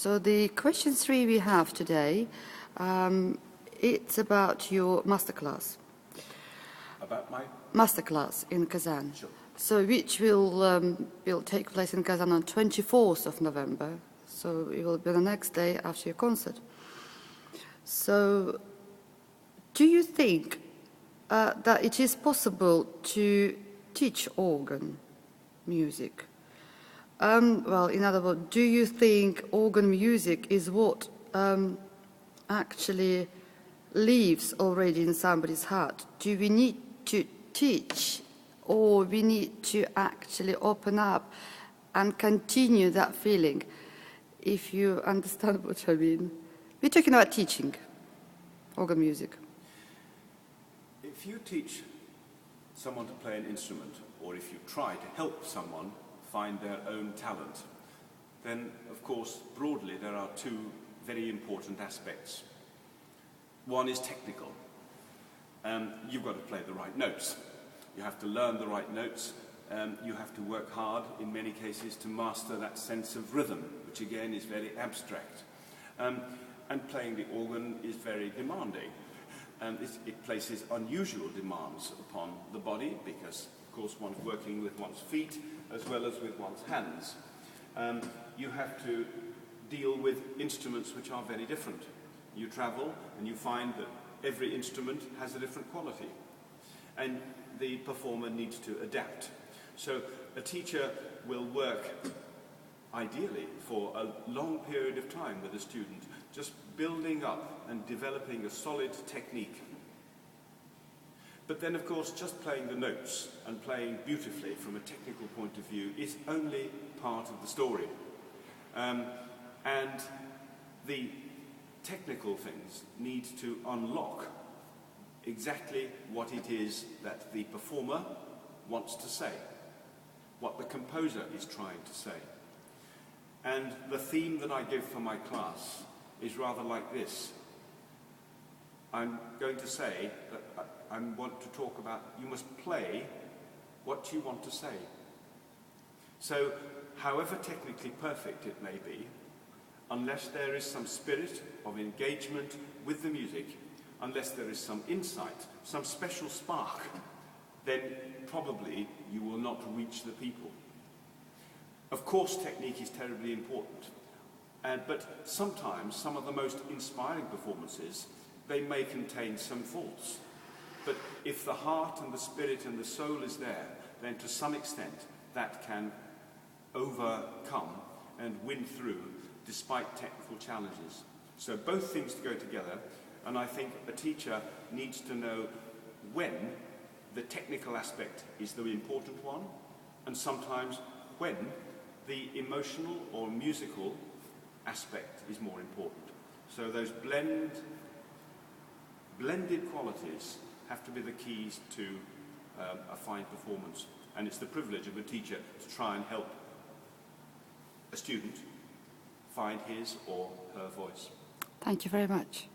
So the question 3 we have today, it's about your masterclass. About my? Masterclass in Kazan. Sure. So which will take place in Kazan on 24th of November. So it will be the next day after your concert. So do you think that it is possible to teach organ music? Well, in other words, do you think organ music is what actually lives already in somebody's heart? Do we need to teach, or we need to actually open up and continue that feeling? If you understand what I mean. We're talking about teaching organ music. If you teach someone to play an instrument, or if you try to help someone find their own talent, then, of course, broadly, there are two very important aspects. One is technical. You've got to play the right notes. You have to learn the right notes. You have to work hard, in many cases, to master that sense of rhythm, which again is very abstract. And playing the organ is very demanding. It places unusual demands upon the body because, of course, one's working with one's feet as well as with one's hands. You have to deal with instruments which are very different. You travel and you find that every instrument has a different quality, and the performer needs to adapt. So a teacher will work ideally for a long period of time with a student, just building up and developing a solid technique. But then, of course, just playing the notes and playing beautifully from a technical point of view is only part of the story. And the technical things need to unlock exactly what it is that the performer wants to say, what the composer is trying to say. And the theme that I give for my class is rather like this. I'm going to say that I want to talk about, you must play what you want to say. So, however technically perfect it may be, unless there is some spirit of engagement with the music, unless there is some insight, some special spark, then probably you will not reach the people. Of course, technique is terribly important, but sometimes some of the most inspiring performances, they may contain some faults. But if the heart and the spirit and the soul is there, then to some extent that can overcome and win through despite technical challenges. So both things go together, and I think a teacher needs to know when the technical aspect is the important one, and sometimes when the emotional or musical aspect is more important. So those blended qualities have to be the keys to a fine performance. And it's the privilege of a teacher to try and help a student find his or her voice. Thank you very much.